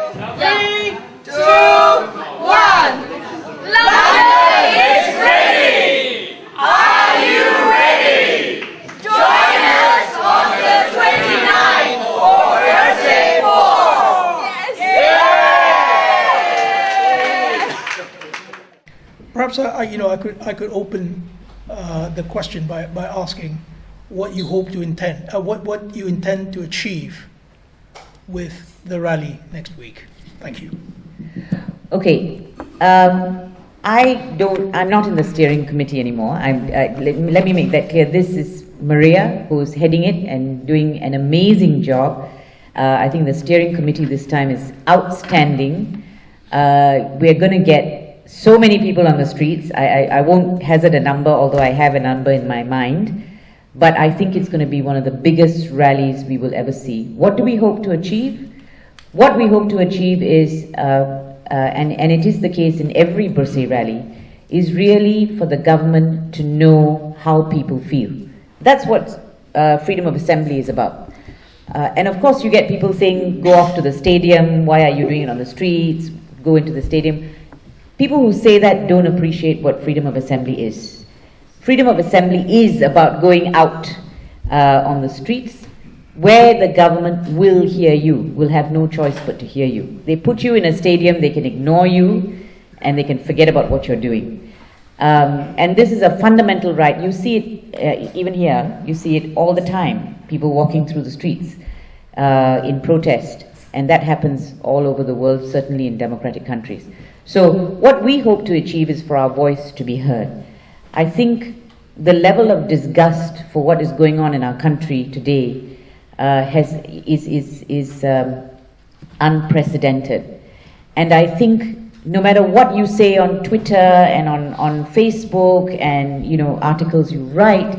Three, two, one. London is ready! Are you ready? Join us on the 29th for Bersih 4! Perhaps I could open the question by asking what you hope to what you intend to achieve with the rally next week. Thank you. Okay, I'm not in the steering committee anymore. Let me make that clear. This is Maria who's heading it and doing an amazing job. I think the steering committee this time is outstanding. We're going to get so many people on the streets. I won't hazard a number, although I have a number in my mind. But I think it's going to be one of the biggest rallies we will ever see. What do we hope to achieve? What we hope to achieve is, and it is the case in every Bersih rally, is really for the government to know how people feel. That's what freedom of assembly is about. And of course you get people saying, go off to the stadium, why are you doing it on the streets, go into the stadium. People who say that don't appreciate what freedom of assembly is. Freedom of assembly is about going out on the streets where the government will hear you, will have no choice but to hear you. They put you in a stadium, they can ignore you, and they can forget about what you're doing. And this is a fundamental right. You see it even here, you see it all the time, people walking through the streets in protest, and that happens all over the world, certainly in democratic countries. So what we hope to achieve is for our voice to be heard. I think the level of disgust for what is going on in our country today is unprecedented. And I think no matter what you say on Twitter and on Facebook and articles you write,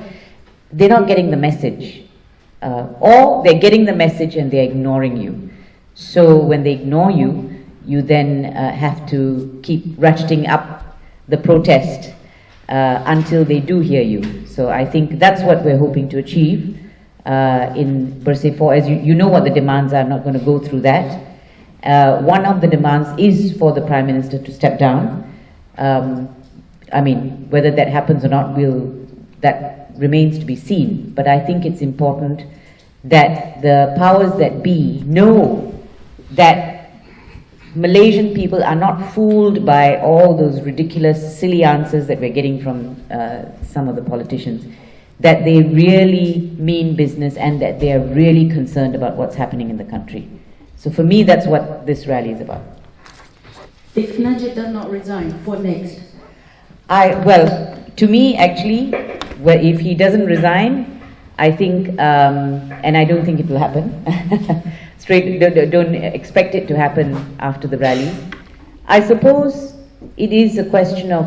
they're not getting the message. Or they're getting the message and they're ignoring you. So when they ignore you, you then have to keep ratcheting up the protest until they do hear you. So I think that's what we're hoping to achieve in Bersih 4. As you know what the demands are, I'm not going to go through that. One of the demands is for the Prime Minister to step down. I mean, whether that happens or not, that remains to be seen. But I think it's important that the powers that be know that Malaysian people are not fooled by all those ridiculous, silly answers that we're getting from some of the politicians, that they really mean business and that they are really concerned about what's happening in the country. So for me, that's what this rally is about. If Najib does not resign, what next? Well, to me, actually, if he doesn't resign, I think, and I don't think it will happen, don't expect it to happen after the rally. I suppose it is a question of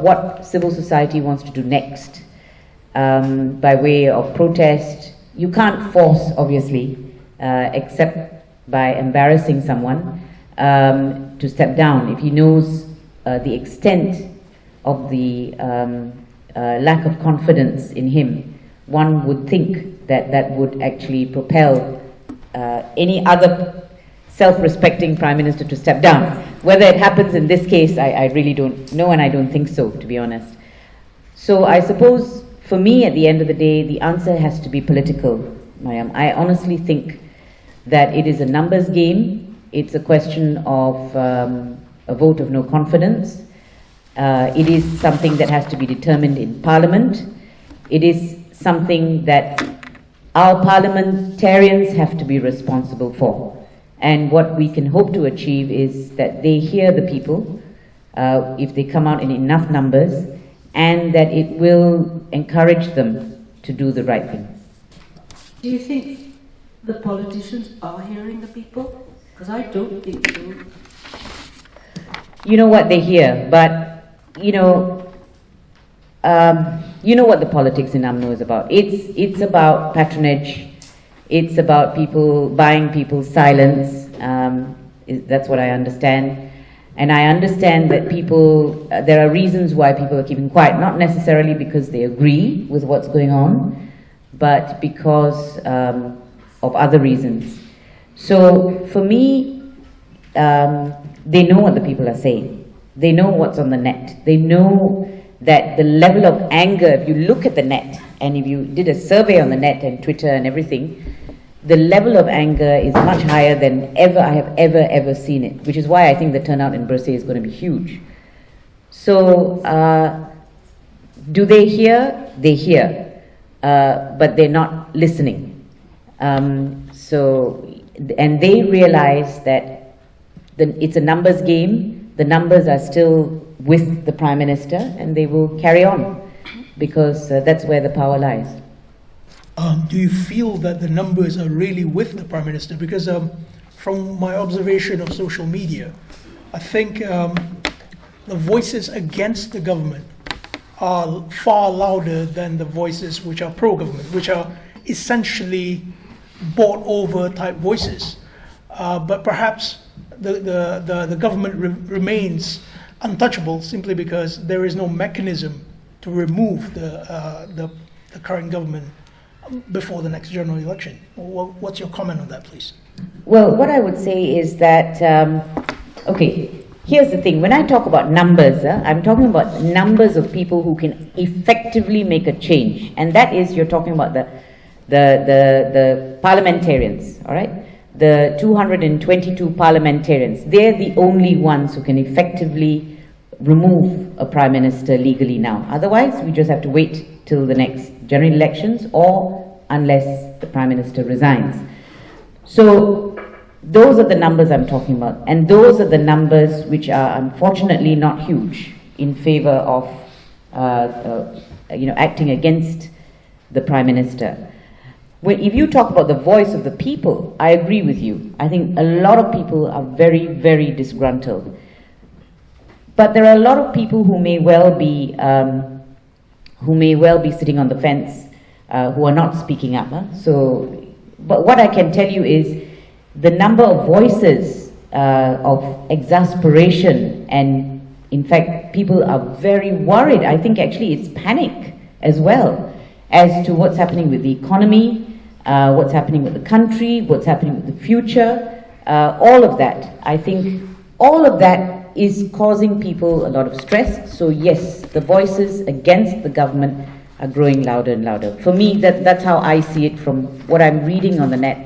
what civil society wants to do next by way of protest. You can't force, obviously, except by embarrassing someone to step down. If he knows the extent of the lack of confidence in him, one would think that would actually propel any other self-respecting Prime Minister to step down. Whether it happens in this case, I really don't know, and I don't think so, to be honest. So I suppose, for me, at the end of the day, the answer has to be political, Mariam. I honestly think that it is a numbers game. It's a question of a vote of no confidence. It is something that has to be determined in Parliament. It is something that our parliamentarians have to be responsible for. And what we can hope to achieve is that they hear the people, if they come out in enough numbers, and that it will encourage them to do the right thing. Do you think the politicians are hearing the people? Because I don't think so. You know what they hear, but you know what the politics in UMNO is about. It's about patronage. It's about people buying people's silence. That's what I understand. And I understand that there are reasons why people are keeping quiet, not necessarily because they agree with what's going on, but because of other reasons. So for me, they know what the people are saying. They know what's on the net. They know that the level of anger, if you look at the net, and if you did a survey on the net and Twitter and everything, the level of anger is much higher than I have ever seen it, which is why I think the turnout in Bersih is going to be huge. So, do they hear? They hear, but they're not listening. And they realize that it's a numbers game. The numbers are still with the Prime Minister, and they will carry on, because that's where the power lies. Do you feel that the numbers are really with the Prime Minister? Because from my observation of social media, I think the voices against the government are far louder than the voices which are pro-government, which are essentially bought over type voices. But perhaps the government remains untouchable simply because there is no mechanism to remove the current government before the next general election. What's your comment on that, please? Well, what I would say is that, okay, here's the thing. When I talk about numbers, I'm talking about numbers of people who can effectively make a change. And that is, you're talking about the parliamentarians, all right? The 222 parliamentarians. They're the only ones who can effectively remove a prime minister legally now. Otherwise, we just have to wait till the next general elections, or unless the prime minister resigns. So those are the numbers I'm talking about, and those are the numbers which are unfortunately not huge in favor of acting against the prime minister. If you talk about the voice of the people, I agree with you. I think a lot of people are very, very disgruntled. But there are a lot of people who may well be sitting on the fence, who are not speaking up. But what I can tell you is the number of voices of exasperation, and in fact, people are very worried. I think actually it's panic as well as to what's happening with the economy, what's happening with the country, what's happening with the future, all of that. I think all of that is causing people a lot of stress. So yes, the voices against the government are growing louder and louder. For me, that's how I see it from what I'm reading on the net,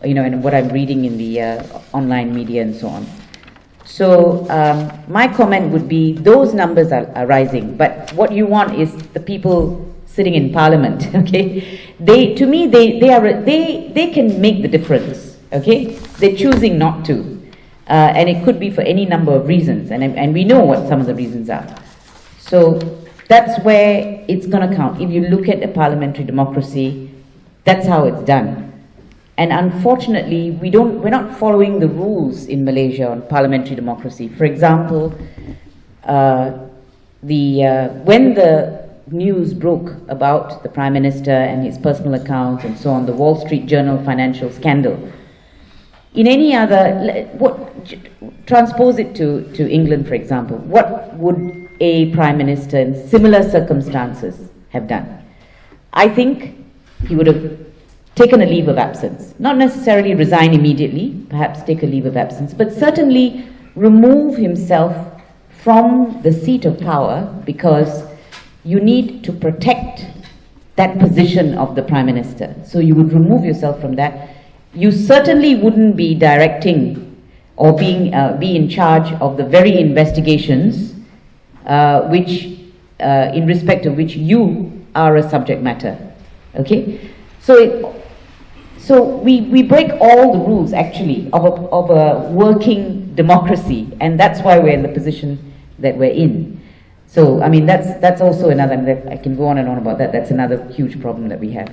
and what I'm reading in the online media and so on. So my comment would be those numbers are rising, but what you want is the people sitting in Parliament. Okay, they can make the difference. Okay, they're choosing not to. And it could be for any number of reasons, and we know what some of the reasons are. So that's where it's going to count. If you look at a parliamentary democracy, that's how it's done. And unfortunately, we're not following the rules in Malaysia on parliamentary democracy. For example, when the news broke about the Prime Minister and his personal accounts and so on, the Wall Street Journal financial scandal, in any other, transpose it to England, for example, what would a Prime Minister in similar circumstances have done? I think he would have taken a leave of absence. Not necessarily resign immediately, perhaps take a leave of absence, but certainly remove himself from the seat of power, because you need to protect that position of the Prime Minister. So you would remove yourself from that. You certainly wouldn't be directing or be in charge of the very investigations in respect of which you are a subject matter. Okay, so we break all the rules actually of a working democracy, and that's why we're in the position that we're in. So I mean that's also another. I can go on and on about that. That's another huge problem that we have.